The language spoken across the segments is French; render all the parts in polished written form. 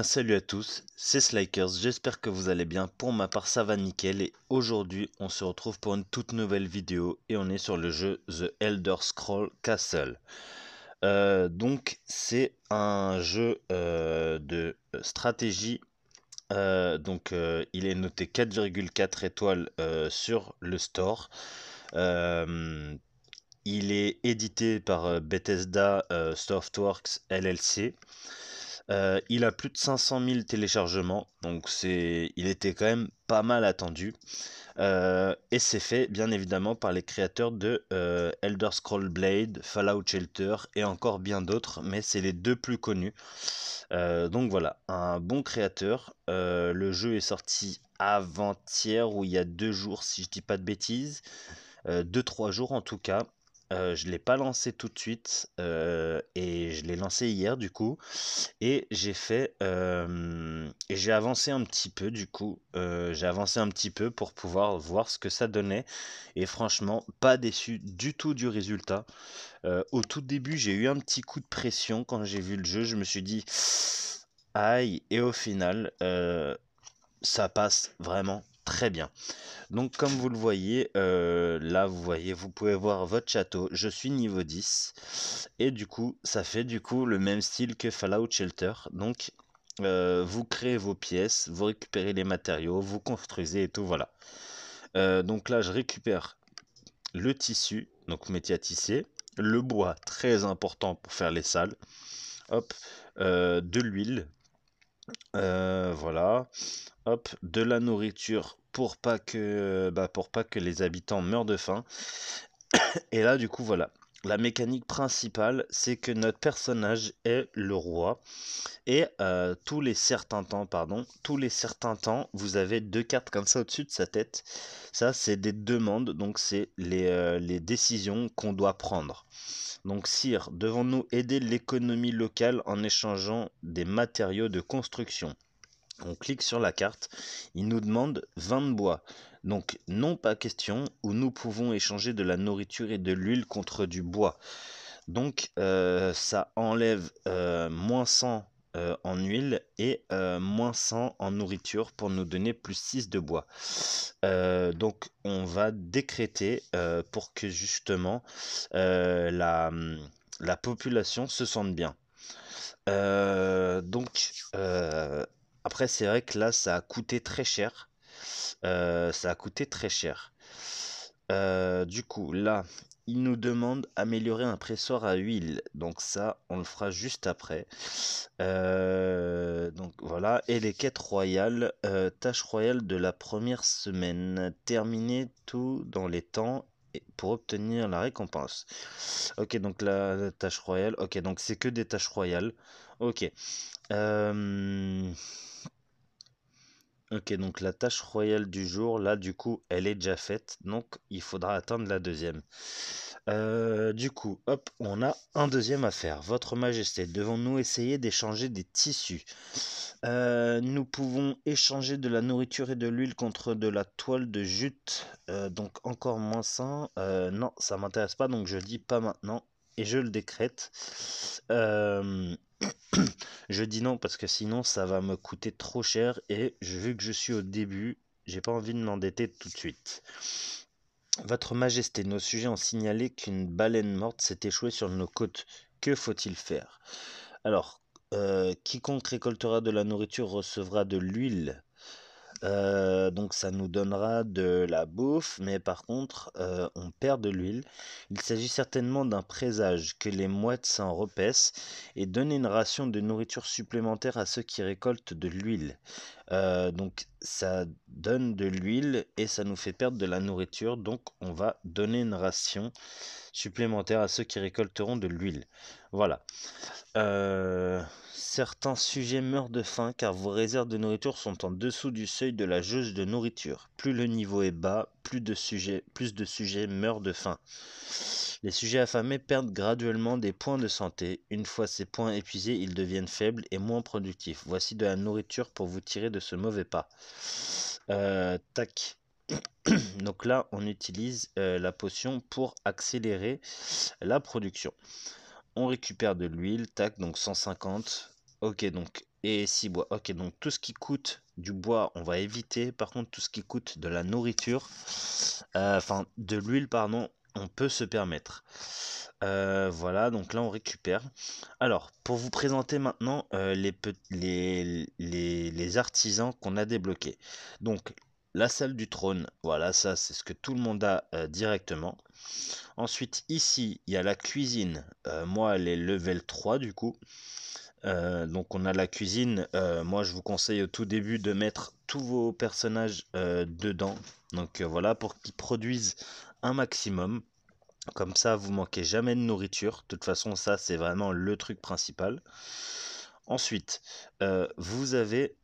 bien salut à tous, c'est Slykers, j'espère que vous allez bien. Pour ma part ça va nickel et aujourd'hui on se retrouve pour une toute nouvelle vidéo et on est sur le jeu The Elder Scrolls Castle. Donc c'est un jeu de stratégie, il est noté 4,4 étoiles sur le store. Euh, il est édité par Bethesda Softworks LLC. Il a plus de 500 000 téléchargements, donc il était quand même pas mal attendu. Et c'est fait bien évidemment par les créateurs de Elder Scrolls Blade, Fallout Shelter et encore bien d'autres, mais c'est les deux plus connus. Donc voilà, un bon créateur. Le jeu est sorti avant-hier ou il y a 2 jours si je dis pas de bêtises. 2-3 jours en tout cas. Je l'ai pas lancé tout de suite et je l'ai lancé hier du coup et j'ai avancé un petit peu du coup. J'ai avancé un petit peu pour pouvoir voir ce que ça donnait et franchement pas déçu du tout du résultat. Au tout début j'ai eu un petit coup de pression quand j'ai vu le jeu, je me suis dit aïe, et au final ça passe vraiment très bien. Donc comme vous le voyez, là vous voyez, vous pouvez voir votre château, je suis niveau 10 et du coup ça fait du coup le même style que Fallout Shelter. Donc vous créez vos pièces, vous récupérez les matériaux, vous construisez et tout, voilà. Donc là je récupère le tissu, donc métier à tisser, le bois très important pour faire les salles, hop, de l'huile, voilà. Hop, de la nourriture pour pas que les habitants meurent de faim. Et là, du coup, voilà. La mécanique principale, c'est que notre personnage est le roi. Et tous les certains temps, vous avez 2 cartes comme ça au-dessus de sa tête. Ça, c'est des demandes, donc c'est les décisions qu'on doit prendre. Donc, sire, devons-nous aider l'économie locale en échangeant des matériaux de construction? On clique sur la carte, il nous demande 20 de bois. Donc non, pas question, où nous pouvons échanger de la nourriture et de l'huile contre du bois. Donc ça enlève moins 100 en huile et moins 100 en nourriture pour nous donner plus 6 de bois. Donc on va décréter pour que justement la population se sente bien. Donc, après, c'est vrai que là, ça a coûté très cher. Ça a coûté très cher. Du coup, là, il nous demande améliorer un pressoir à huile. Donc ça, on le fera juste après. Donc voilà. Et les quêtes royales. Tâche royale de la première semaine. Terminer tout dans les temps pour obtenir la récompense. Ok, donc la tâche royale. Ok, donc c'est que des tâches royales. Ok. Euh, Ok, donc la tâche royale du jour, là, du coup, elle est déjà faite. Donc, il faudra attendre la deuxième. Du coup, hop, on a un deuxième à faire. Votre Majesté, devons-nous essayer d'échanger des tissus? Nous pouvons échanger de la nourriture et de l'huile contre de la toile de jute. Donc, encore moins 100. Non, ça m'intéresse pas, donc je dis pas maintenant. Et je le décrète. Euh, Je dis non parce que sinon ça va me coûter trop cher et vu que je suis au début, j'ai pas envie de m'endetter tout de suite. Votre Majesté, nos sujets ont signalé qu'une baleine morte s'est échouée sur nos côtes. Que faut-il faire? Alors, quiconque récoltera de la nourriture recevra de l'huile. Donc ça nous donnera de la bouffe, mais par contre, on perd de l'huile. Il s'agit certainement d'un présage que les mouettes s'en repaissent et donnent une ration de nourriture supplémentaire à ceux qui récoltent de l'huile. Donc ça donne de l'huile et ça nous fait perdre de la nourriture, donc on va donner une ration supplémentaire à ceux qui récolteront de l'huile. Voilà. Certains sujets meurent de faim car vos réserves de nourriture sont en dessous du seuil de la jauge de nourriture. Plus le niveau est bas, plus de sujets meurent de faim. Les sujets affamés perdent graduellement des points de santé. Une fois ces points épuisés, ils deviennent faibles et moins productifs. Voici de la nourriture pour vous tirer de ce mauvais pas. Tac. Donc là, on utilise la potion pour accélérer la production. On récupère de l'huile, tac, donc 150. Ok, donc et 6 bois. Ok, donc tout ce qui coûte du bois, on va éviter. Par contre, tout ce qui coûte de la nourriture, enfin de l'huile, pardon, on peut se permettre. Voilà, donc là on récupère. Alors, pour vous présenter maintenant les artisans qu'on a débloqués. Donc, la salle du trône, voilà, ça c'est ce que tout le monde a directement. Ensuite, ici, il y a la cuisine. Moi, elle est level 3 du coup. Donc on a la cuisine. Moi, je vous conseille au tout début de mettre tous vos personnages dedans. Donc voilà, pour qu'ils produisent un maximum. Comme ça, vous manquez jamais de nourriture. De toute façon, ça, c'est vraiment le truc principal. Ensuite, vous avez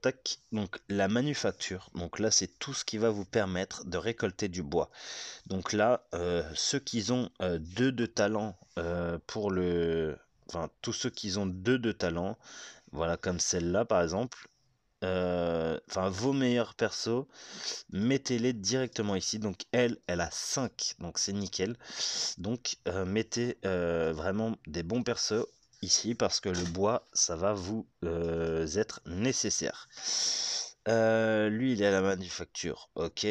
tac, donc la manufacture. Donc là, c'est tout ce qui va vous permettre de récolter du bois. Donc là, ceux qui ont deux de talent pour le... Enfin, tous ceux qui ont deux de talent, voilà, comme celle-là par exemple, enfin vos meilleurs persos, mettez-les directement ici. Donc elle a 5, donc c'est nickel. Donc mettez vraiment des bons persos ici parce que le bois, ça va vous être nécessaire. Lui, il est à la manufacture, ok.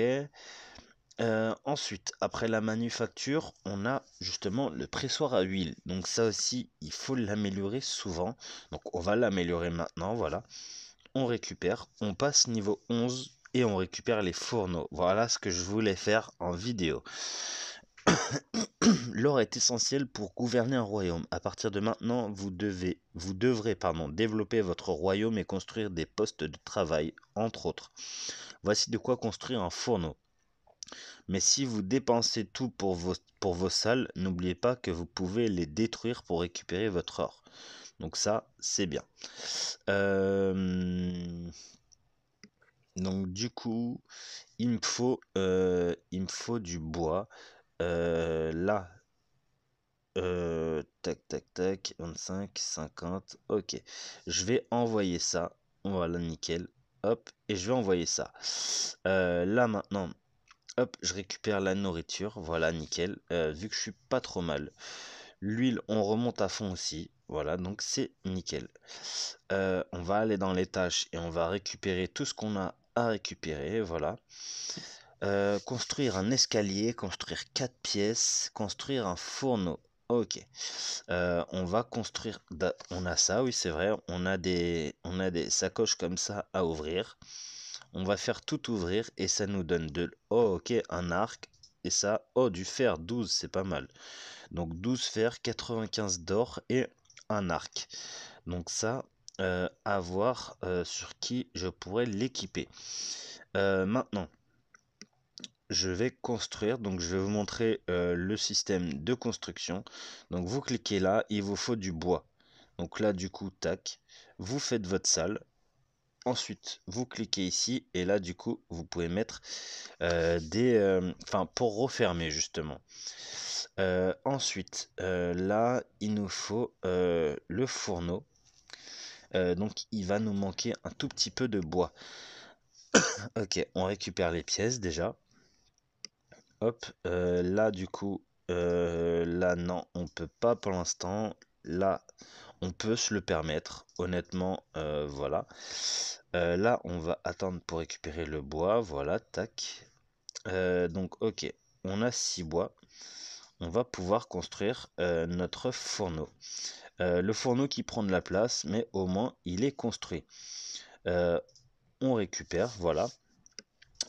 Ensuite, après la manufacture, on a justement le pressoir à huile. Donc ça aussi, il faut l'améliorer souvent. Donc on va l'améliorer maintenant, voilà. On récupère, on passe niveau 11 et on récupère les fourneaux. Voilà ce que je voulais faire en vidéo. L'or est essentiel pour gouverner un royaume. À partir de maintenant, vous devrez développer votre royaume et construire des postes de travail, entre autres. Voici de quoi construire un fourneau. Mais si vous dépensez tout pour vos salles, n'oubliez pas que vous pouvez les détruire pour récupérer votre or. Donc ça, c'est bien. Donc du coup, il me faut du bois. Là, tac, tac, tac, 25, 50, ok. Je vais envoyer ça. Voilà, nickel. Hop, et je vais envoyer ça. Là maintenant, hop, je récupère la nourriture. Voilà, nickel. Vu que je suis pas trop mal. L'huile, on remonte à fond aussi. Voilà, donc c'est nickel. On va aller dans les tâches et on va récupérer tout ce qu'on a à récupérer. Voilà. Construire un escalier, construire 4 pièces, construire un fourneau. Ok. On va construire. On a ça, oui, c'est vrai. On a des sacoches comme ça à ouvrir. On va faire tout ouvrir et ça nous donne oh, ok, un arc. Et ça, oh, du fer, 12, c'est pas mal. Donc 12 fer, 95 d'or et un arc. Donc ça, à voir sur qui je pourrais l'équiper. Maintenant, je vais construire. Donc je vais vous montrer le système de construction. Donc vous cliquez là, il vous faut du bois. Donc là, du coup, tac, vous faites votre salle. Ensuite, vous cliquez ici et là, du coup, vous pouvez mettre enfin, pour refermer justement. Ensuite, là, il nous faut le fourneau. Donc, il va nous manquer un tout petit peu de bois. Ok, on récupère les pièces déjà. Hop, là, du coup, là, non, on peut pas pour l'instant. Là, on peut se le permettre, honnêtement, voilà. Là, on va attendre pour récupérer le bois, voilà, tac. Donc, ok, on a 6 bois. On va pouvoir construire notre fourneau. Le fourneau qui prend de la place, mais au moins il est construit. On récupère, voilà.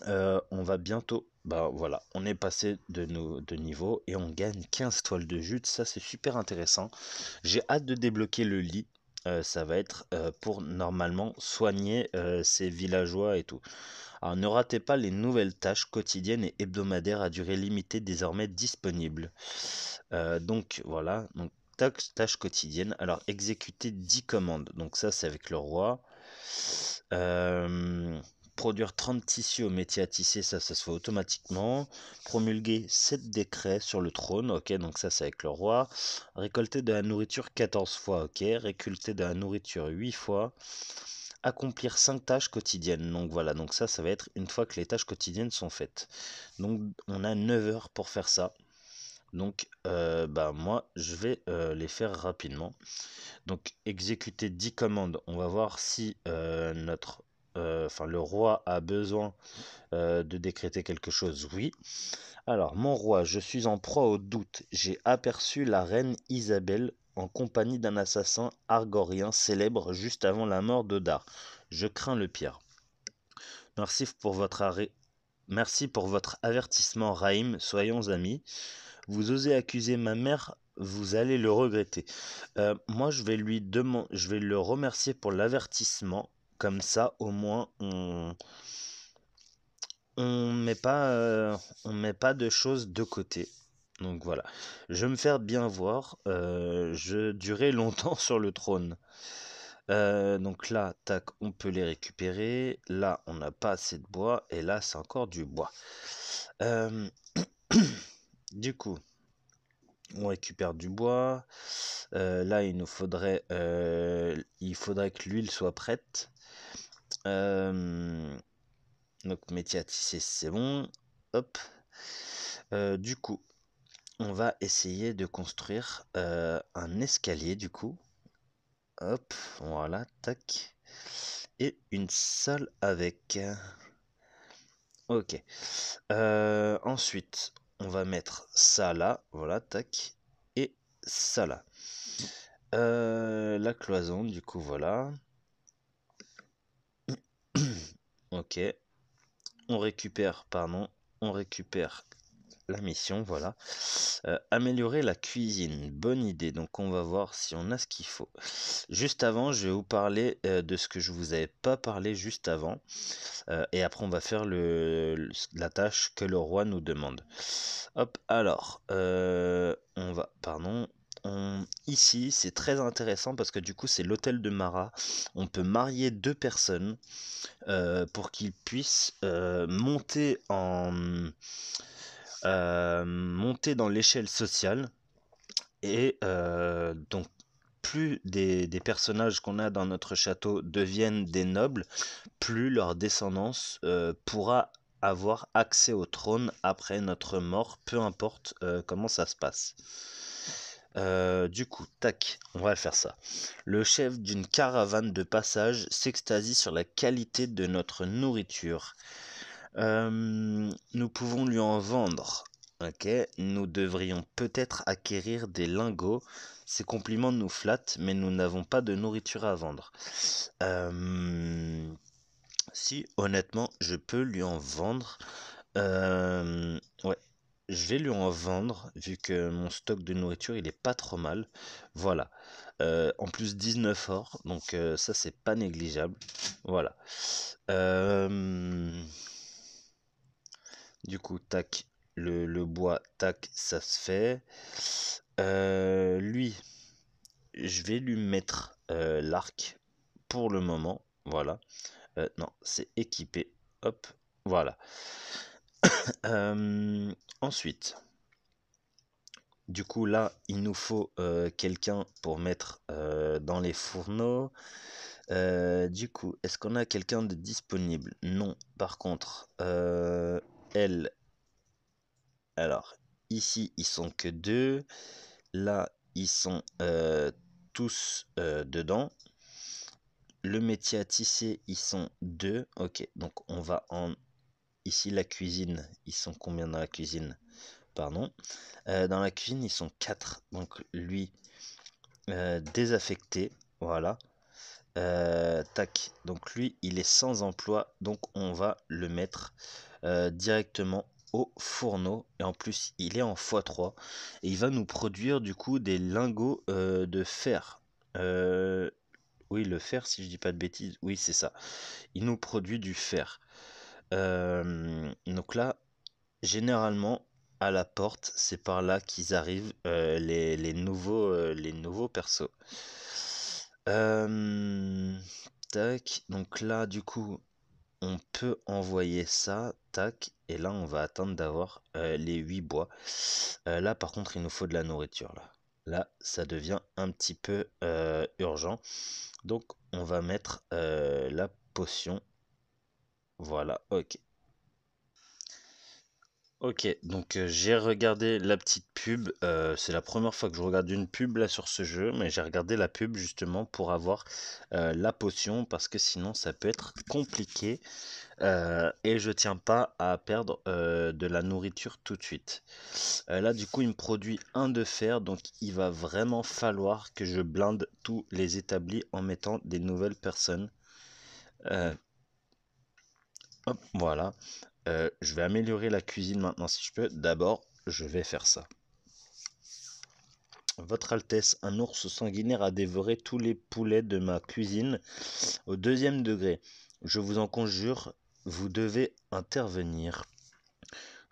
On va bientôt, bah voilà, on est passé de niveau et on gagne 15 toiles de jute. Ça c'est super intéressant. J'ai hâte de débloquer le lit. Ça va être pour normalement soigner ces villageois et tout. Alors ne ratez pas les nouvelles tâches quotidiennes et hebdomadaires à durée limitée désormais disponibles. Donc voilà, donc tâche quotidienne. Alors exécuter 10 commandes. Donc ça c'est avec le roi. Produire 30 tissus au métier à tisser, ça se fait automatiquement. Promulguer 7 décrets sur le trône, ok, donc ça c'est avec le roi. Récolter de la nourriture 14 fois, ok. Récolter de la nourriture 8 fois. Accomplir 5 tâches quotidiennes, donc voilà, donc ça va être une fois que les tâches quotidiennes sont faites. Donc on a 9 heures pour faire ça. Donc, bah, moi, je vais les faire rapidement. Donc, exécuter 10 commandes. On va voir si le roi a besoin de décréter quelque chose. Oui. Alors, mon roi, je suis en proie au doute. J'ai aperçu la reine Isabelle en compagnie d'un assassin argorien célèbre juste avant la mort d'Odar. Je crains le pire. Merci pour votre Merci pour votre avertissement, Raïm. Soyons amis. Vous osez accuser ma mère, vous allez le regretter. Moi, je vais le remercier pour l'avertissement. Comme ça, au moins, on met pas, on met pas de choses de côté. Donc voilà. Je vais me faire bien voir. Je durais longtemps sur le trône. Donc là, tac, on peut les récupérer. Là, on n'a pas assez de bois. Et là, c'est encore du bois. Euh, du coup, on récupère du bois. Là, il faudrait que l'huile soit prête. Donc, métier à tisser, c'est bon. Hop. Du coup, on va essayer de construire un escalier, du coup. Hop, voilà, tac. Et une salle avec. Ok. Ensuite, on va mettre ça là, voilà, tac. Et ça là. La cloison, du coup, voilà. Ok. On récupère la mission, voilà. Améliorer la cuisine, bonne idée. Donc on va voir si on a ce qu'il faut. Juste avant, je vais vous parler de ce que je vous avais pas parlé juste avant. Et après, on va faire la tâche que le roi nous demande. Hop, alors, ici, c'est très intéressant parce que du coup, c'est l'hôtel de Marat. On peut marier deux personnes pour qu'ils puissent monter dans l'échelle sociale. Et donc, plus des personnages qu'on a dans notre château deviennent des nobles, plus leur descendance pourra avoir accès au trône après notre mort, peu importe comment ça se passe. Du coup, tac, on va faire ça. Le chef d'une caravane de passage s'extasie sur la qualité de notre nourriture. Nous pouvons lui en vendre. Ok, nous devrions peut-être acquérir des lingots. Ces compliments nous flattent, mais nous n'avons pas de nourriture à vendre. Si, honnêtement, je peux lui en vendre. Ouais, je vais lui en vendre, vu que mon stock de nourriture, il est pas trop mal. Voilà. En plus, 19 or, donc ça, c'est pas négligeable. Voilà. Euh, Du coup, tac, le bois, tac, ça se fait. Lui, je vais lui mettre l'arc pour le moment. Voilà. Non, c'est équipé. Hop, voilà. Ensuite, du coup, là, il nous faut quelqu'un pour mettre dans les fourneaux. Du coup, est-ce qu'on a quelqu'un de disponible? Non. Par contre, elle, alors, ici, ils sont que deux. Là, ils sont tous dedans. Le métier à tisser, ils sont deux. Ok, donc on va en... Ici, la cuisine, ils sont combien dans la cuisine? Pardon. Dans la cuisine, ils sont quatre. Donc lui, désaffecté. Voilà. Tac. Donc lui, il est sans emploi. Donc on va le mettre directement au fourneau. Et en plus, il est en x3. Et il va nous produire du coup des lingots de fer. Oui, le fer, si je dis pas de bêtises. Oui, c'est ça. Il nous produit du fer. Donc là, généralement, à la porte, c'est par là qu'ils arrivent, les nouveaux persos. Euh, Tac, donc là, du coup, on peut envoyer ça, tac, et là, on va attendre d'avoir les 8 bois. Là, par contre, il nous faut de la nourriture, là. Là, ça devient un petit peu urgent. Donc, on va mettre la potion. Voilà, ok. Ok, donc j'ai regardé la petite pub. C'est la première fois que je regarde une pub là sur ce jeu, mais j'ai regardé la pub justement pour avoir la potion parce que sinon ça peut être compliqué et je tiens pas à perdre de la nourriture tout de suite. Là du coup il me produit un de fer, donc il va vraiment falloir que je blinde tous les établis en mettant des nouvelles personnes. Euh, Hop, voilà. Je vais améliorer la cuisine maintenant si je peux. D'abord, je vais faire ça. Votre Altesse, un ours sanguinaire a dévoré tous les poulets de ma cuisine au deuxième degré. Je vous en conjure, vous devez intervenir.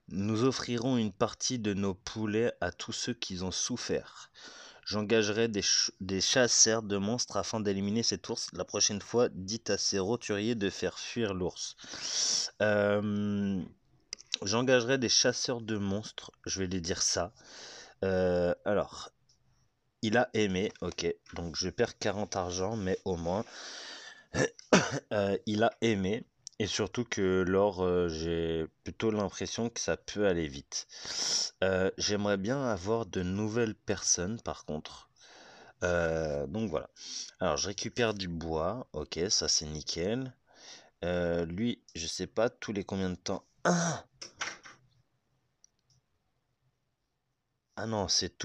Nous offrirons une partie de nos poulets à tous ceux qui ont souffert. J'engagerai des chasseurs de monstres afin d'éliminer cet ours. La prochaine fois, dites à ces roturiers de faire fuir l'ours. Euh, J'engagerai des chasseurs de monstres, je vais lui dire ça. Alors, il a aimé, ok, donc je perds 40 argent, mais au moins, il a aimé. Et surtout que l'or, j'ai plutôt l'impression que ça peut aller vite. J'aimerais bien avoir de nouvelles personnes, par contre. Donc voilà. Alors, je récupère du bois, ok, ça c'est nickel. Lui, je sais pas tous les combien de temps. Ah non, c'est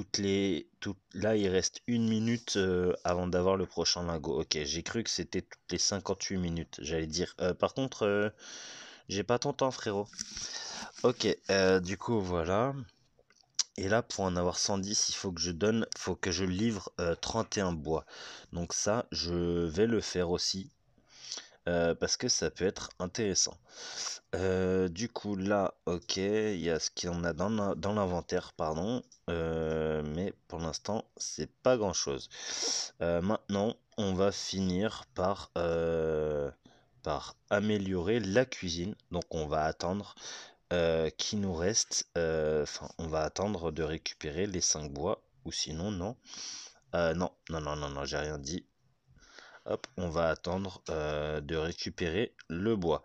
là, il reste une minute avant d'avoir le prochain lingot. Ok, j'ai cru que c'était toutes les 58 minutes, j'allais dire. Par contre, j'ai pas ton temps, frérot. Ok, du coup, voilà. Et là, pour en avoir 110, faut que je livre 31 bois. Donc ça, je vais le faire aussi, parce que ça peut être intéressant. Du coup, là, ok, il y a ce qu'il y en a dans l'inventaire, pardon. Mais pour l'instant, c'est pas grand-chose. Maintenant, on va finir par améliorer la cuisine. Donc, on va attendre qu'il nous reste. Enfin, on va attendre de récupérer les 5 bois. Ou sinon, non. Non, non, non, non, non, j'ai rien dit. Hop, on va attendre de récupérer le bois.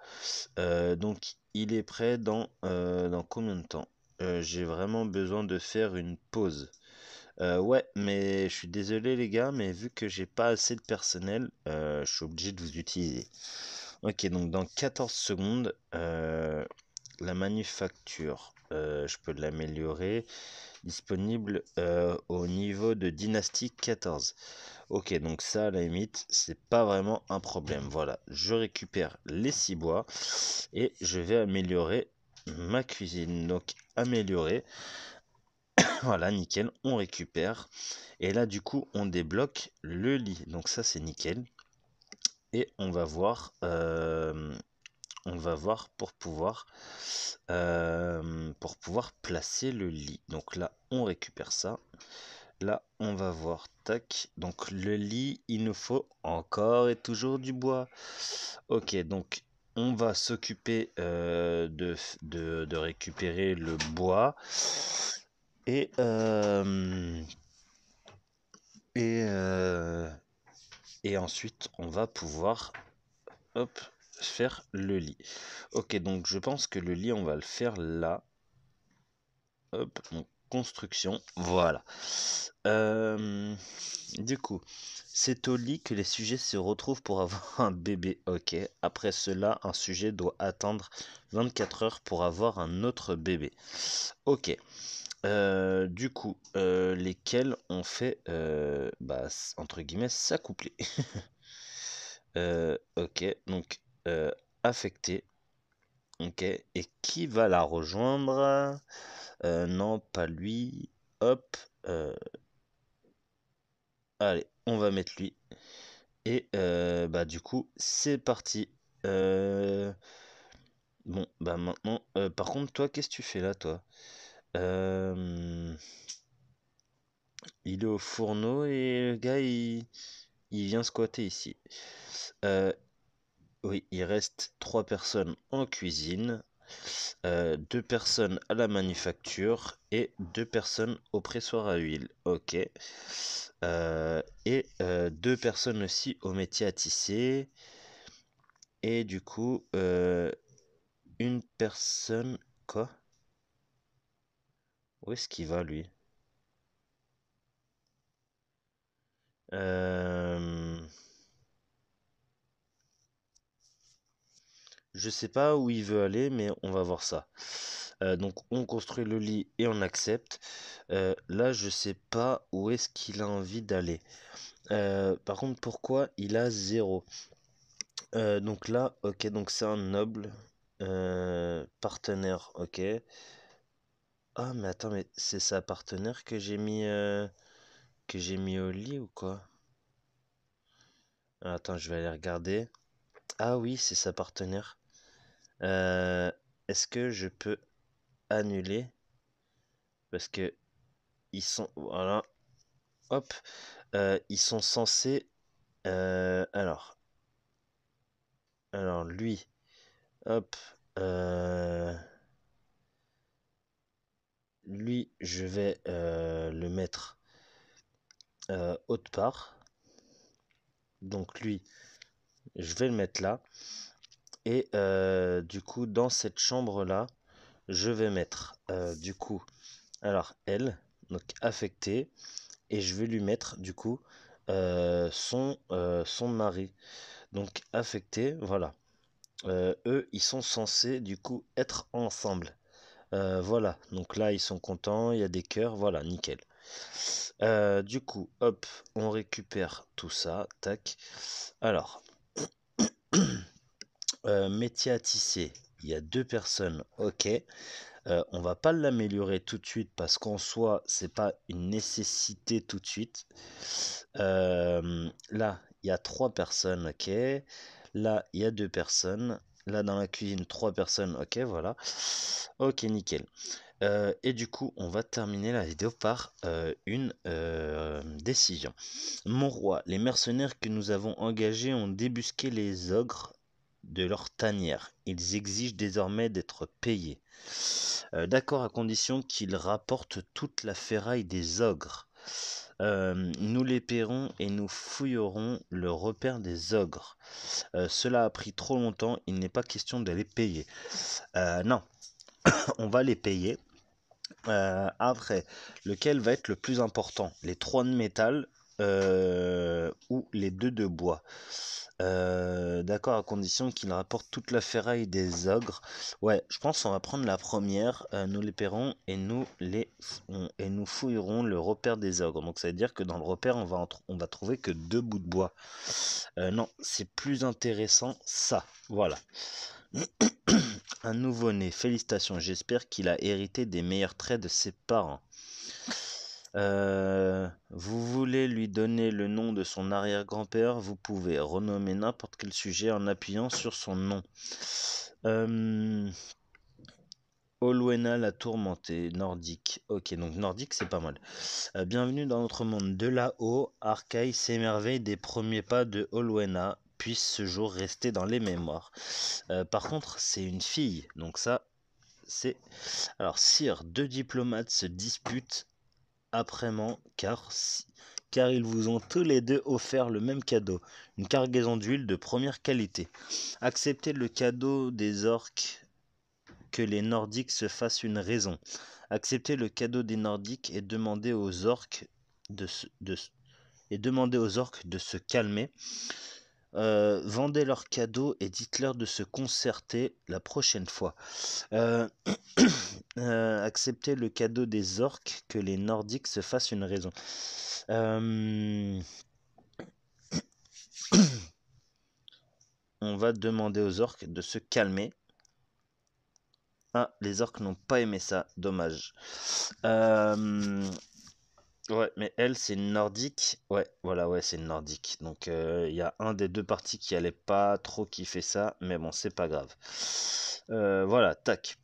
Donc il est prêt dans combien de temps? J'ai vraiment besoin de faire une pause. Ouais, mais je suis désolé les gars, mais vu que j'ai pas assez de personnel, je suis obligé de vous utiliser. Ok, donc dans 14 secondes, la manufacture, je peux l'améliorer. Disponible au niveau de dynastie 14. Ok, donc ça, à la limite, c'est pas vraiment un problème. Voilà, je récupère les 6 bois et je vais améliorer ma cuisine. Donc, améliorer. Voilà, nickel, on récupère. Et là, du coup, on débloque le lit. Donc, ça, c'est nickel. Et on va voir pour pouvoir placer le lit. Donc là, on récupère ça. Là, on va voir, tac. Donc le lit, il nous faut encore et toujours du bois. Ok, donc on va s'occuper de récupérer le bois. Et, euh, et, euh, et ensuite, on va pouvoir, hop, faire le lit. Ok, donc je pense que le lit, on va le faire là. Hop, donc construction, voilà. Du coup, c'est au lit que les sujets se retrouvent pour avoir un bébé. Ok. Après cela, un sujet doit attendre 24 heures pour avoir un autre bébé. Ok. Du coup, lesquels ont fait, entre guillemets, s'accoupler. Ok. Donc, affecté. Ok. Et qui va la rejoindre? Non, pas lui. Hop. euh, Allez, on va mettre lui. Et du coup, c'est parti. Euh, Bon, bah maintenant, par contre, toi, qu'est-ce que tu fais là, toi? Euh, Il est au fourneau et le gars, il vient squatter ici. Euh, oui, il reste 3 personnes en cuisine, 2 personnes à la manufacture et 2 personnes au pressoir à huile. Ok. Et 2 personnes aussi au métier à tisser. Et du coup, une personne. Quoi? Où est-ce qu'il va, lui? Euh... Je sais pas où il veut aller, mais on va voir ça. Donc on construit le lit et on accepte. Là, je sais pas où est-ce qu'il a envie d'aller. Par contre, pourquoi il a 0? Donc là, ok, donc c'est un noble. Partenaire, ok. Ah, mais attends, mais c'est sa partenaire que j'ai mis au lit ou quoi? Attends, je vais aller regarder. Ah oui, c'est sa partenaire. Euh, Est-ce que je peux annuler? Parce que ils sont, voilà, hop, ils sont censés, alors, lui, hop, euh, lui, je vais le mettre autre part. Donc lui, je vais le mettre là. Et du coup, dans cette chambre-là, je vais mettre du coup, alors elle, donc affectée, et je vais lui mettre du coup son mari. Donc affecté, voilà. Eux, ils sont censés du coup être ensemble. Voilà, donc là ils sont contents, il y a des cœurs, voilà, nickel. Du coup, hop, on récupère tout ça, tac. Alors, métier à tisser, il y a 2 personnes, ok. On va pas l'améliorer tout de suite parce qu'en soi, c'est pas une nécessité tout de suite. Là, il y a 3 personnes, ok. Là, il y a 2 personnes. Là, dans la cuisine, 3 personnes, ok, voilà. Ok, nickel. Et du coup, on va terminer la vidéo par une décision. Mon roi, les mercenaires que nous avons engagés ont débusqué les ogres de leur tanière. Ils exigent désormais d'être payés. D'accord à condition qu'ils rapportent toute la ferraille des ogres. Nous les paierons et nous fouillerons le repère des ogres. Cela a pris trop longtemps, il n'est pas question de les payer. Non, on va les payer. Après, lequel va être le plus important? Les 3 de métal ou les 2 de bois? D'accord, à condition qu'il rapporte toute la ferraille des ogres. Ouais, je pense qu'on va prendre la première. Nous les paierons et et nous fouillerons le repère des ogres. Donc ça veut dire que dans le repère, on va trouver que 2 bouts de bois. Non, c'est plus intéressant ça. Voilà. Un nouveau-né, félicitations, j'espère qu'il a hérité des meilleurs traits de ses parents. Vous voulez lui donner le nom de son arrière-grand-père, vous pouvez renommer n'importe quel sujet en appuyant sur son nom. Olwena la tourmentée, nordique. Ok, donc nordique c'est pas mal. Bienvenue dans notre monde. De là-haut, Arcaï s'émerveille des premiers pas de Olwena, puisse ce jour rester dans les mémoires. Par contre, c'est une fille, donc ça, c'est... Alors, sire, 2 diplomates se disputent après-midi, car ils vous ont tous les 2 offert le même cadeau, une cargaison d'huile de première qualité. Acceptez le cadeau des orques, que les Nordiques se fassent une raison. Acceptez le cadeau des Nordiques et demandez aux orques de se calmer. Vendez leurs cadeaux et dites-leur de se concerter la prochaine fois. Euh, Acceptez le cadeau des orques, que les Nordiques se fassent une raison. On va demander aux orques de se calmer. Ah, les orques n'ont pas aimé ça, dommage. Ouais, mais elle, c'est une nordique. Ouais, voilà, ouais, c'est une nordique. Donc, il y a un des 2 parties qui allait pas trop kiffer ça, mais bon, c'est pas grave. Voilà, tac.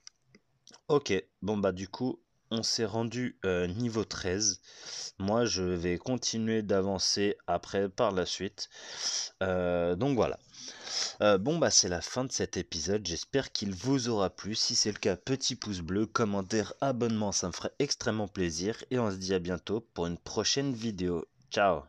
Ok, bon bah du coup, on s'est rendu niveau 13. Moi, je vais continuer d'avancer après par la suite. Donc voilà. Bon bah c'est la fin de cet épisode, j'espère qu'il vous aura plu. Si c'est le cas, petit pouce bleu, commentaire, abonnement, ça me ferait extrêmement plaisir. Et on se dit à bientôt pour une prochaine vidéo. Ciao!